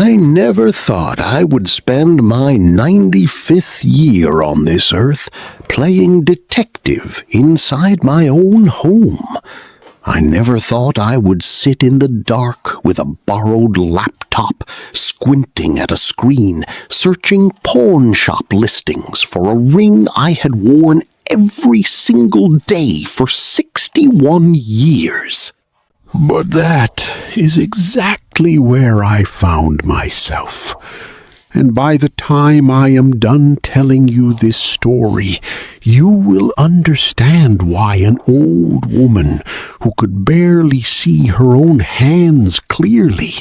I never thought I would spend my 95th year on this earth playing detective inside my own home. I never thought I would sit in the dark with a borrowed laptop, squinting at a screen, searching pawn shop listings for a ring I had worn every single day for 61 years. But that is exactly where I found myself. And by the time I am done telling you this story, you will understand why an old woman who could barely see her own hands clearly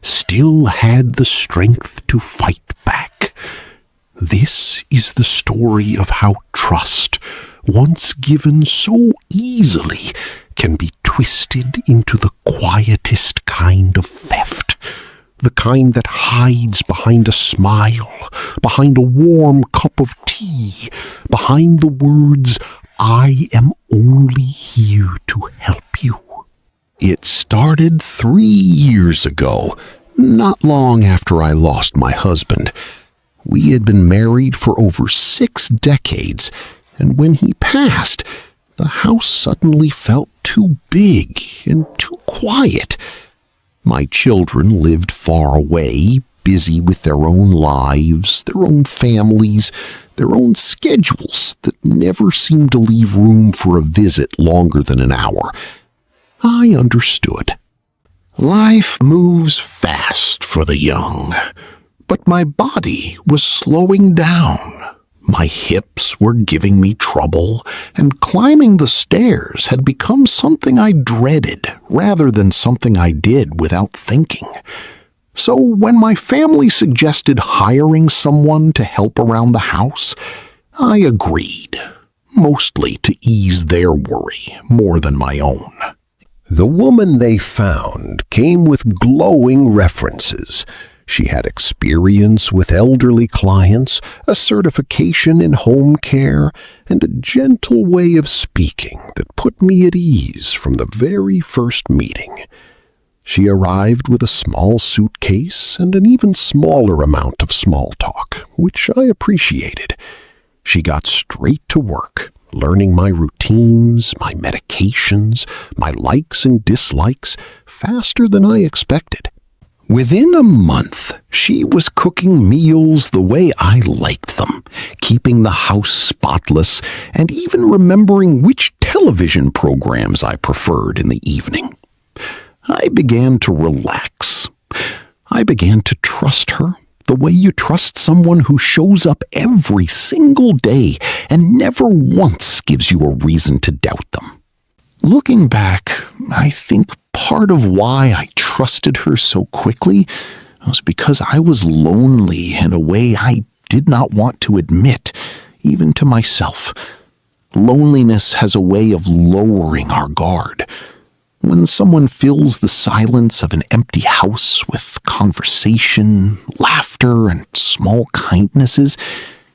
still had the strength to fight back. This is the story of how trust, once given so easily, can be twisted into the quietest kind of theft. The kind that hides behind a smile, behind a warm cup of tea, behind the words, "I am only here to help you." It started 3 years ago, not long after I lost my husband. We had been married for over 6 decades, and when he passed, the house suddenly felt too big and too quiet. My children lived far away, busy with their own lives, their own families, their own schedules that never seemed to leave room for a visit longer than an hour. I understood. Life moves fast for the young, but my body was slowing down. My hips were giving me trouble, and climbing the stairs had become something I dreaded rather than something I did without thinking. So when my family suggested hiring someone to help around the house, I agreed, mostly to ease their worry more than my own. The woman they found came with glowing references. She had experience with elderly clients, a certification in home care, and a gentle way of speaking that put me at ease from the very first meeting. She arrived with a small suitcase and an even smaller amount of small talk, which I appreciated. She got straight to work, learning my routines, my medications, my likes and dislikes, faster than I expected. Within a month, she was cooking meals the way I liked them, keeping the house spotless, and even remembering which television programs I preferred in the evening. I began to relax. I began to trust her the way you trust someone who shows up every single day and never once gives you a reason to doubt them. Looking back, I think part of why I trusted her so quickly was because I was lonely in a way I did not want to admit, even to myself. Loneliness has a way of lowering our guard. When someone fills the silence of an empty house with conversation, laughter, and small kindnesses,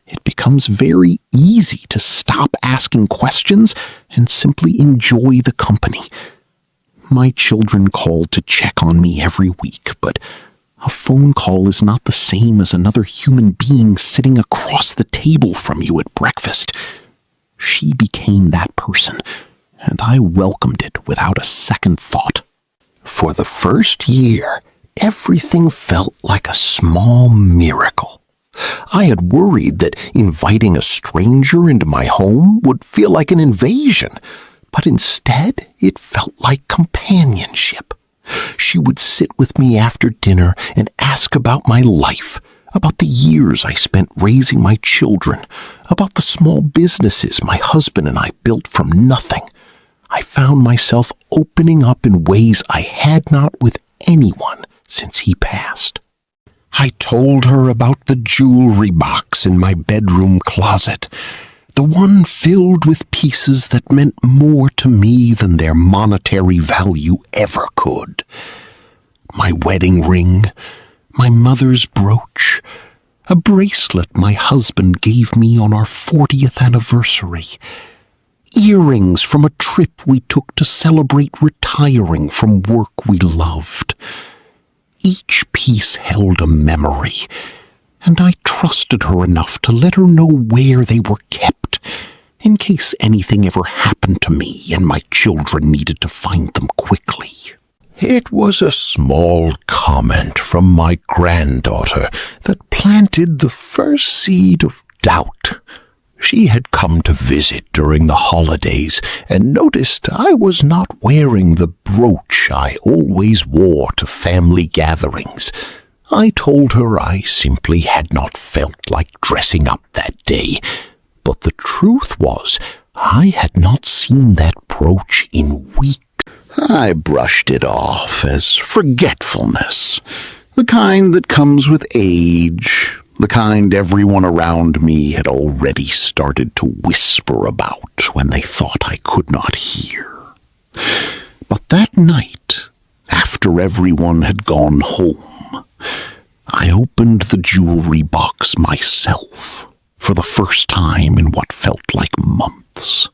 it becomes very easy to stop asking questions and simply enjoy the company. My children called to check on me every week, but a phone call is not the same as another human being sitting across the table from you at breakfast. She became that person, and I welcomed it without a second thought. For the first year, everything felt like a small miracle. I had worried that inviting a stranger into my home would feel like an invasion, but instead it felt like companionship. She would sit with me after dinner and ask about my life, about the years I spent raising my children, about the small businesses my husband and I built from nothing. I found myself opening up in ways I had not with anyone since he passed. I told her about the jewelry box in my bedroom closet, the one filled with pieces that meant more to me than their monetary value ever could. My wedding ring, my mother's brooch, a bracelet my husband gave me on our 40th anniversary, earrings from a trip we took to celebrate retiring from work we loved. Each piece held a memory, and I trusted her enough to let her know where they were kept, in case anything ever happened to me and my children needed to find them quickly. It was a small comment from my granddaughter that planted the first seed of doubt. She had come to visit during the holidays and noticed I was not wearing the brooch I always wore to family gatherings. I told her I simply had not felt like dressing up that day, but the truth was I had not seen that brooch in weeks. I brushed it off as forgetfulness, the kind that comes with age, the kind everyone around me had already started to whisper about when they thought I could not hear. But that night, after everyone had gone home, I opened the jewelry box myself for the first time in what felt like months,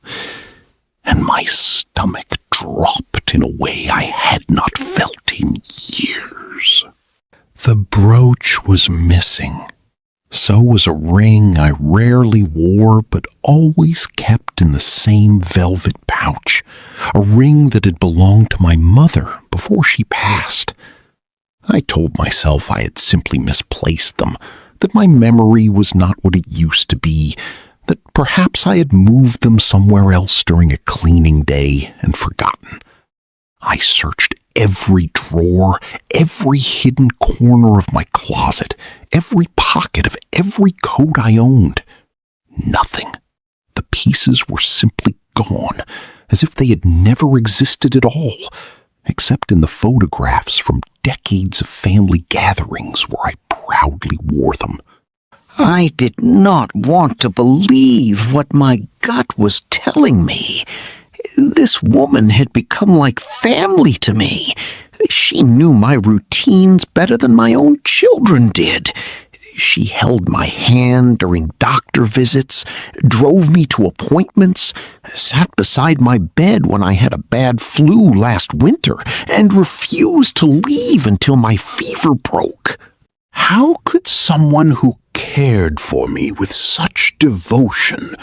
and my stomach dropped in a way I had not felt in years. The brooch was missing. So was a ring I rarely wore but always kept in the same velvet pouch, a ring that had belonged to my mother before she passed. I told myself I had simply misplaced them, that my memory was not what it used to be, that perhaps I had moved them somewhere else during a cleaning day and forgotten. I searched every drawer, every hidden corner of my closet, every pocket of every coat I owned. Nothing. The pieces were simply gone, as if they had never existed at all, except in the photographs from decades of family gatherings where I proudly wore them. I did not want to believe what my gut was telling me. This woman had become like family to me. She knew my routines better than my own children did. She held my hand during doctor visits, drove me to appointments, sat beside my bed when I had a bad flu last winter, and refused to leave until my fever broke. How could someone who cared for me with such devotion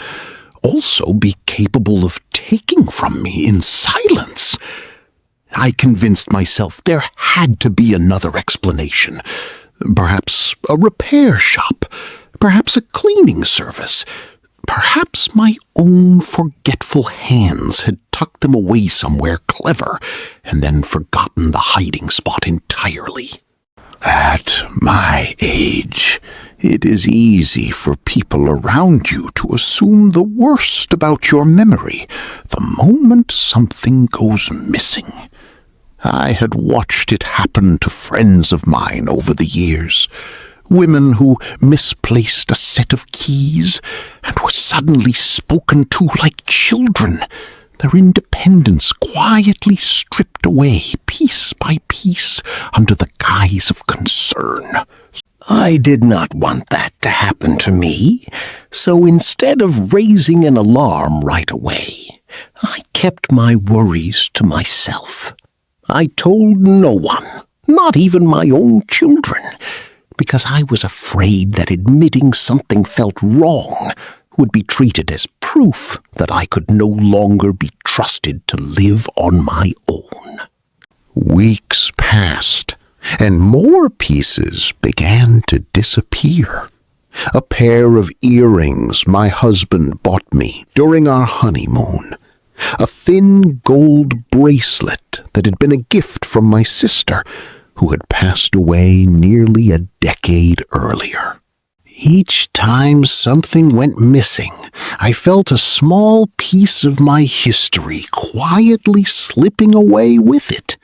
also be capable of taking from me in silence? I convinced myself there had to be another explanation. Perhaps a repair shop, perhaps a cleaning service, perhaps my own forgetful hands had tucked them away somewhere clever and then forgotten the hiding spot entirely. At my age, it is easy for people around you to assume the worst about your memory the moment something goes missing. I had watched it happen to friends of mine over the years. Women who misplaced a set of keys and were suddenly spoken to like children, their independence quietly stripped away piece by piece under the guise of concern. I did not want that to happen to me, so instead of raising an alarm right away, I kept my worries to myself. I told no one, not even my own children, because I was afraid that admitting something felt wrong would be treated as proof that I could no longer be trusted to live on my own. Weeks passed, and more pieces began to disappear. A pair of earrings my husband bought me during our honeymoon. A thin gold bracelet that had been a gift from my sister, who had passed away nearly a decade earlier. Each time something went missing, I felt a small piece of my history quietly slipping away with it.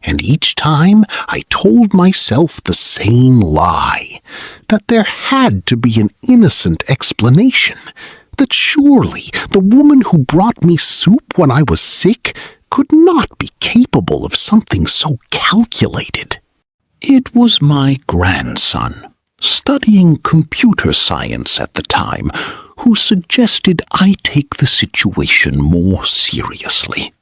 And each time I told myself the same lie, that there had to be an innocent explanation, that surely the woman who brought me soup when I was sick could not be capable of something so calculated. It was my grandson, studying computer science at the time, who suggested I take the situation more seriously.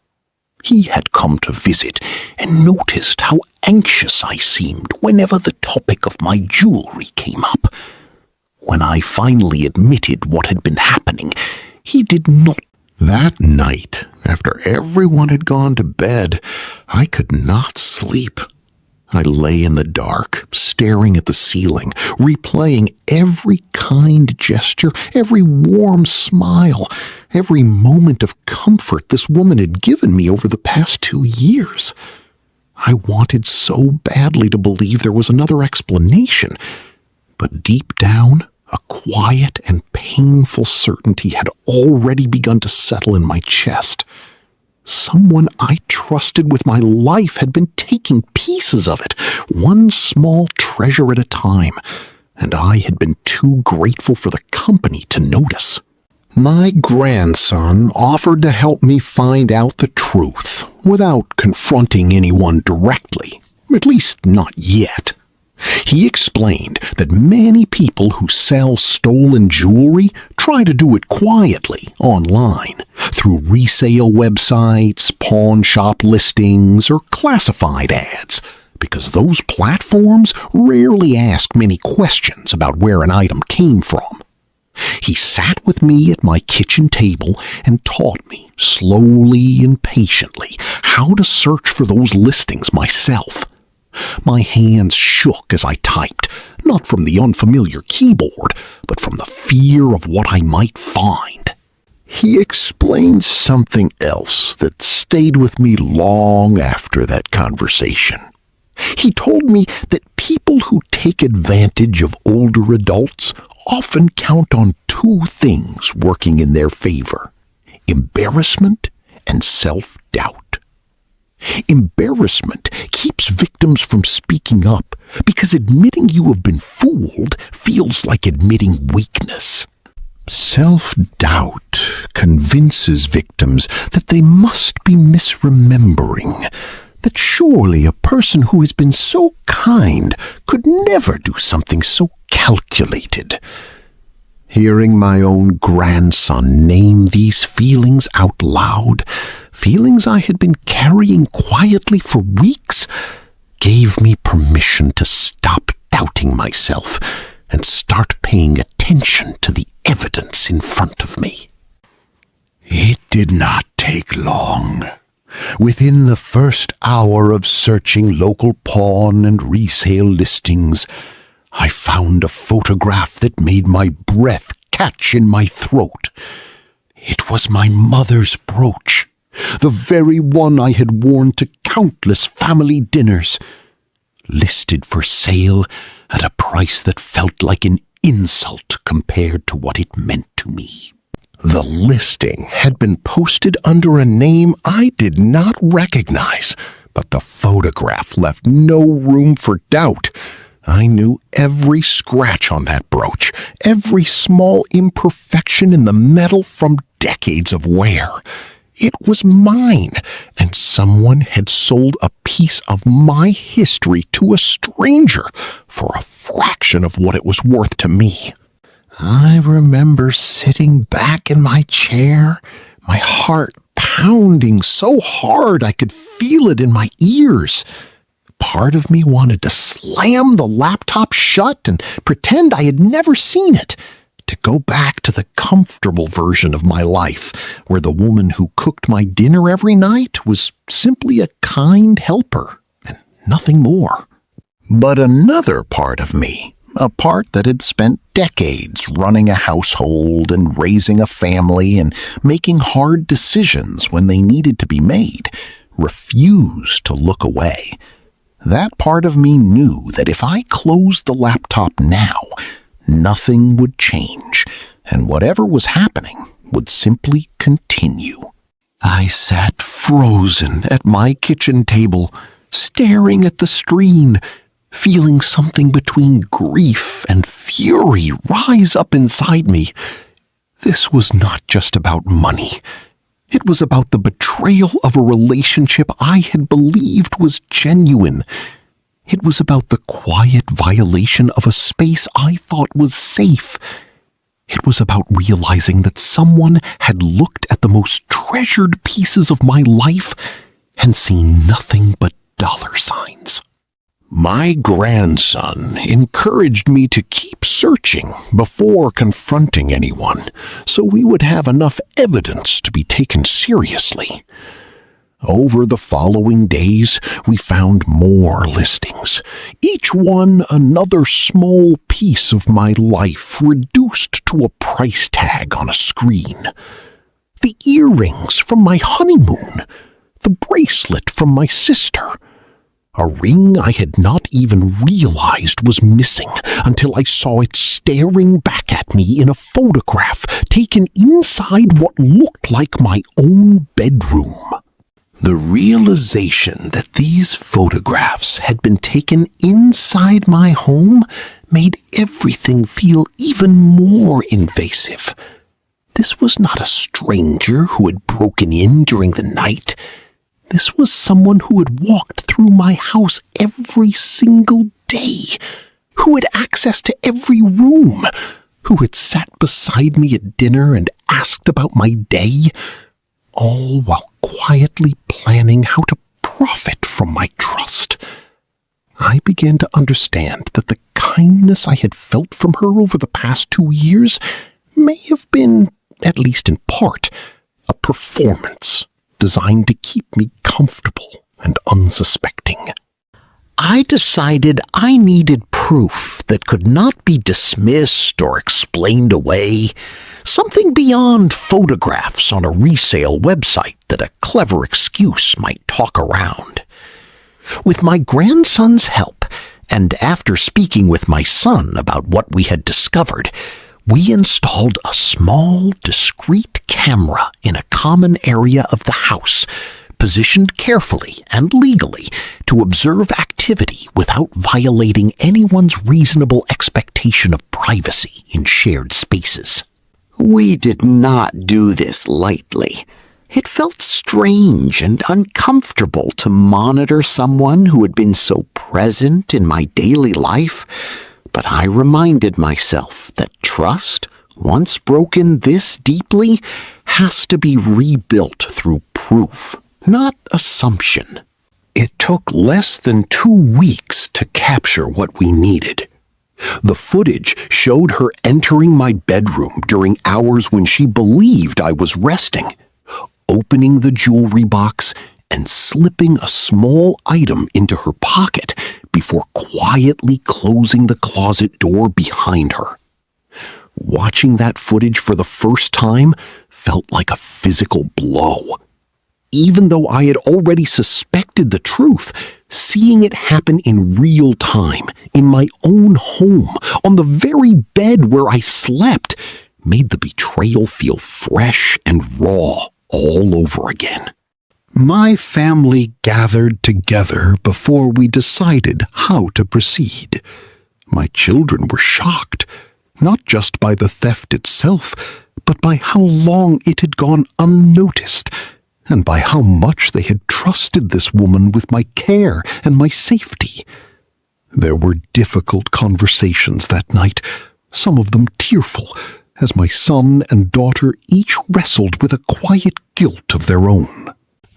He had come to visit and noticed how anxious I seemed whenever the topic of my jewelry came up. When I finally admitted what had been happening, he did not. That night, after everyone had gone to bed, I could not sleep. I lay in the dark, staring at the ceiling, replaying every kind gesture, every warm smile, every moment of comfort this woman had given me over the past 2 years. I wanted so badly to believe there was another explanation, but deep down, a quiet and painful certainty had already begun to settle in my chest. Someone I trusted with my life had been taking pieces of it, one small treasure at a time, and I had been too grateful for the company to notice. My grandson offered to help me find out the truth without confronting anyone directly, at least not yet. He explained that many people who sell stolen jewelry try to do it quietly online, through resale websites, pawn shop listings, or classified ads, because those platforms rarely ask many questions about where an item came from. He sat with me at my kitchen table and taught me, slowly and patiently, how to search for those listings myself. My hands shook as I typed, not from the unfamiliar keyboard, but from the fear of what I might find. He explained something else that stayed with me long after that conversation. He told me that people who take advantage of older adults often count on 2 things working in their favor: embarrassment and self-doubt. Embarrassment keeps victims from speaking up because admitting you have been fooled feels like admitting weakness. Self-doubt convinces victims that they must be misremembering, that surely a person who has been so kind could never do something so calculated. Hearing my own grandson name these feelings out loud, feelings I had been carrying quietly for weeks, gave me permission to stop doubting myself and start paying attention to the evidence in front of me. It did not take long. Within the first hour of searching local pawn and resale listings, I found a photograph that made my breath catch in my throat. It was my mother's brooch, the very one I had worn to countless family dinners, listed for sale at a price that felt like an insult compared to what it meant to me. The listing had been posted under a name I did not recognize, but the photograph left no room for doubt. I knew every scratch on that brooch, every small imperfection in the metal from decades of wear. It was mine, and someone had sold a piece of my history to a stranger for a fraction of what it was worth to me. I remember sitting back in my chair, my heart pounding so hard I could feel it in my ears. Part of me wanted to slam the laptop shut and pretend I had never seen it, to go back to the comfortable version of my life, where the woman who cooked my dinner every night was simply a kind helper and nothing more. But another part of me, a part that had spent decades running a household and raising a family and making hard decisions when they needed to be made, refused to look away. That part of me knew that if I closed the laptop now, nothing would change, and whatever was happening would simply continue. I sat frozen at my kitchen table, staring at the screen, feeling something between grief and fury rise up inside me. This was not just about money. It was about the betrayal of a relationship I had believed was genuine. It was about the quiet violation of a space I thought was safe. It was about realizing that someone had looked at the most treasured pieces of my life and seen nothing but dollar signs. My grandson encouraged me to keep searching before confronting anyone, so we would have enough evidence to be taken seriously. Over the following days, we found more listings, each one another small piece of my life reduced to a price tag on a screen. The earrings from my honeymoon, the bracelet from my sister. A ring I had not even realized was missing until I saw it staring back at me in a photograph taken inside what looked like my own bedroom. The realization that these photographs had been taken inside my home made everything feel even more invasive. This was not a stranger who had broken in during the night. This was someone who had walked through my house every single day, who had access to every room, who had sat beside me at dinner and asked about my day, all while quietly planning how to profit from my trust. I began to understand that the kindness I had felt from her over the past 2 years may have been, at least in part, a performance designed to keep me comfortable and unsuspecting. I decided I needed proof that could not be dismissed or explained away, something beyond photographs on a resale website that a clever excuse might talk around. With my grandson's help, and after speaking with my son about what we had discovered, we installed a small, discreet camera in a common area of the house, positioned carefully and legally to observe activity without violating anyone's reasonable expectation of privacy in shared spaces. We did not do this lightly. It felt strange and uncomfortable to monitor someone who had been so present in my daily life, but I reminded myself that trust, once broken this deeply, has to be rebuilt through proof, not assumption. It took less than 2 weeks to capture what we needed. The footage showed her entering my bedroom during hours when she believed I was resting, opening the jewelry box and slipping a small item into her pocket before quietly closing the closet door behind her. Watching that footage for the first time felt like a physical blow. Even though I had already suspected the truth, seeing it happen in real time, in my own home, on the very bed where I slept, made the betrayal feel fresh and raw all over again. My family gathered together before we decided how to proceed. My children were shocked, not just by the theft itself, but by how long it had gone unnoticed, and by how much they had trusted this woman with my care and my safety. There were difficult conversations that night, some of them tearful, as my son and daughter each wrestled with a quiet guilt of their own,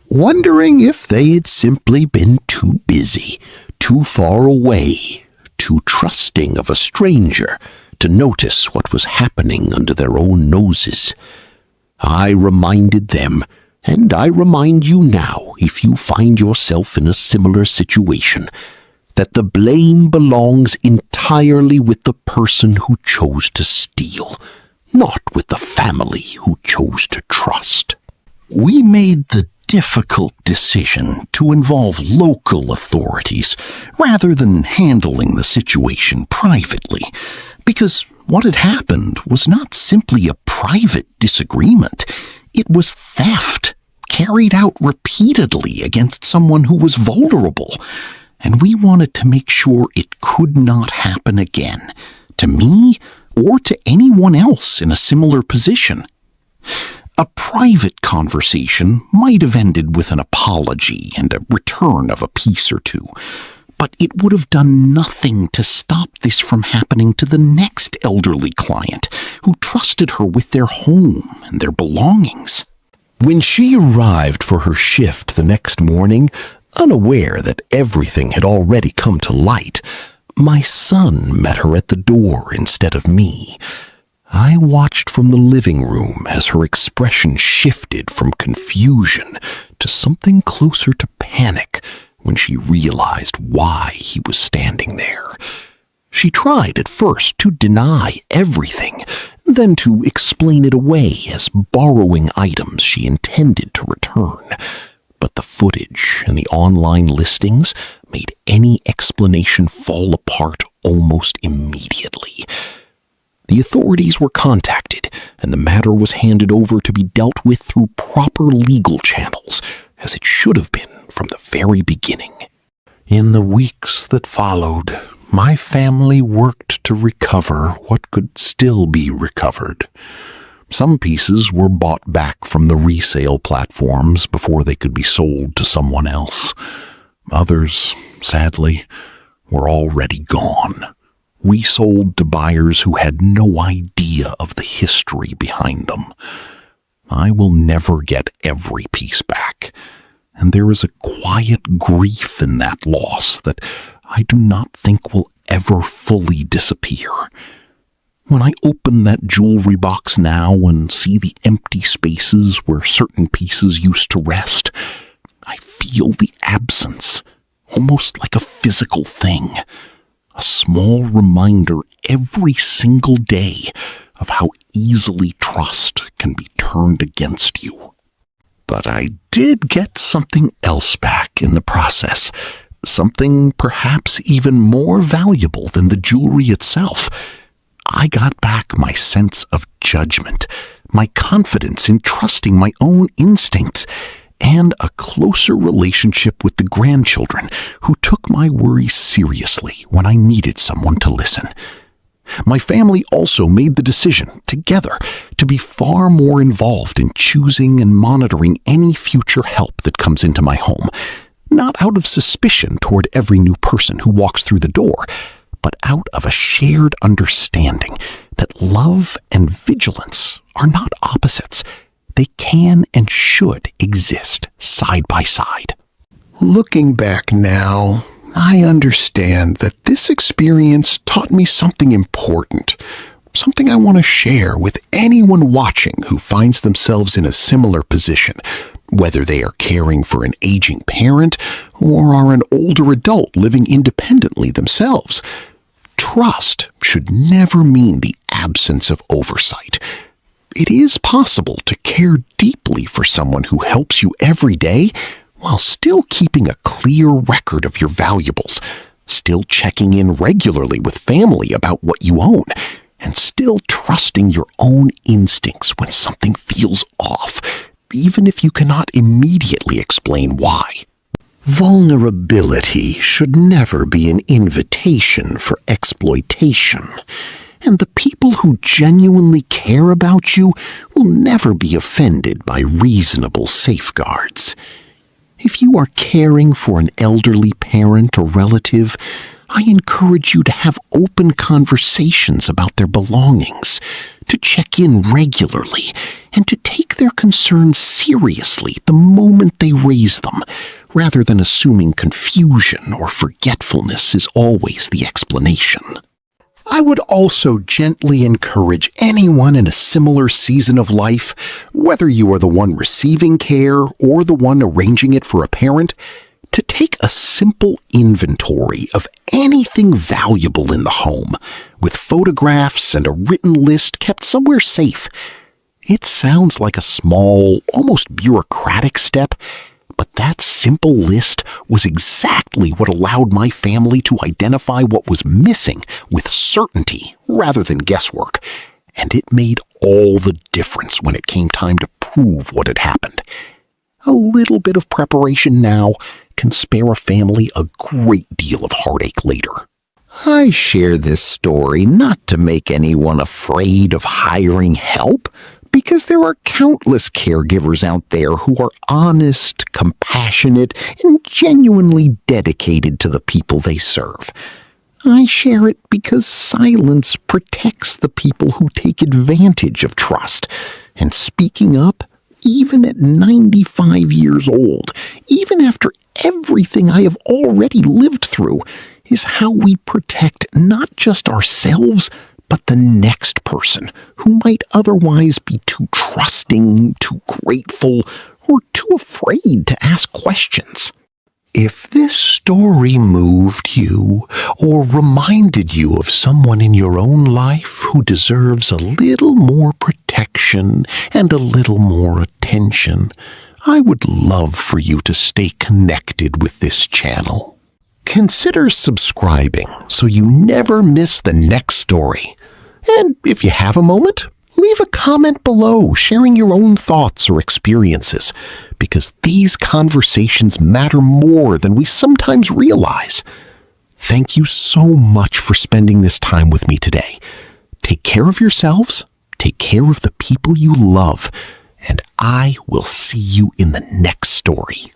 wondering if they had simply been too busy, too far away, too trusting of a stranger to notice what was happening under their own noses. I reminded them, and I remind you now, if you find yourself in a similar situation, that the blame belongs entirely with the person who chose to steal, not with the family who chose to trust. We made the difficult decision to involve local authorities rather than handling the situation privately, because what had happened was not simply a private disagreement. It was theft, carried out repeatedly against someone who was vulnerable, and we wanted to make sure it could not happen again, to me or to anyone else in a similar position. A private conversation might have ended with an apology and a return of a piece or two, but it would have done nothing to stop this from happening to the next elderly client who trusted her with their home and their belongings. When she arrived for her shift the next morning, unaware that everything had already come to light, my son met her at the door instead of me. I watched from the living room as her expression shifted from confusion to something closer to panic when she realized why he was standing there. She tried at first to deny everything, then to explain it away as borrowing items she intended to return. But the footage and the online listings made any explanation fall apart almost immediately. The authorities were contacted, and the matter was handed over to be dealt with through proper legal channels, as it should have been from the very beginning. In the weeks that followed, my family worked to recover what could still be recovered. Some pieces were bought back from the resale platforms before they could be sold to someone else. Others, sadly, were already gone. We sold to buyers who had no idea of the history behind them. I will never get every piece back, and there is a quiet grief in that loss that I do not think will ever fully disappear. When I open that jewelry box now and see the empty spaces where certain pieces used to rest, I feel the absence, almost like a physical thing. A small reminder every single day of how easily trust can be turned against you. But I did get something else back in the process, something perhaps even more valuable than the jewelry itself. I got back my sense of judgment, my confidence in trusting my own instincts, and a closer relationship with the grandchildren who took my worries seriously when I needed someone to listen. My family also made the decision, together, to be far more involved in choosing and monitoring any future help that comes into my home, not out of suspicion toward every new person who walks through the door, but out of a shared understanding that love and vigilance are not opposites. They can and should exist side by side. Looking back now, I understand that this experience taught me something important, something I want to share with anyone watching who finds themselves in a similar position, whether they are caring for an aging parent or are an older adult living independently themselves. Trust should never mean the absence of oversight. It is possible to care deeply for someone who helps you every day while still keeping a clear record of your valuables, still checking in regularly with family about what you own, and still trusting your own instincts when something feels off, even if you cannot immediately explain why. Vulnerability should never be an invitation for exploitation, and the people who genuinely care about you will never be offended by reasonable safeguards. If you are caring for an elderly parent or relative, I encourage you to have open conversations about their belongings, to check in regularly, and to take their concerns seriously the moment they raise them, rather than assuming confusion or forgetfulness is always the explanation. I would also gently encourage anyone in a similar season of life, whether you are the one receiving care or the one arranging it for a parent, to take a simple inventory of anything valuable in the home, with photographs and a written list kept somewhere safe. It sounds like a small, almost bureaucratic step, but that simple list was exactly what allowed my family to identify what was missing with certainty rather than guesswork, and it made all the difference when it came time to prove what had happened. A little bit of preparation now can spare a family a great deal of heartache later. I share this story not to make anyone afraid of hiring help, because there are countless caregivers out there who are honest, compassionate, and genuinely dedicated to the people they serve. I share it because silence protects the people who take advantage of trust, and speaking up even at 95 years old, even after everything I have already lived through, is how we protect not just ourselves, but the next person who might otherwise be too trusting, too grateful, or too afraid to ask questions. If this story moved you or reminded you of someone in your own life who deserves a little more protection and a little more attention, I would love for you to stay connected with this channel. Consider subscribing so you never miss the next story. And if you have a moment, leave a comment below sharing your own thoughts or experiences, because these conversations matter more than we sometimes realize. Thank you so much for spending this time with me today. Take care of yourselves, take care of the people you love, and I will see you in the next story.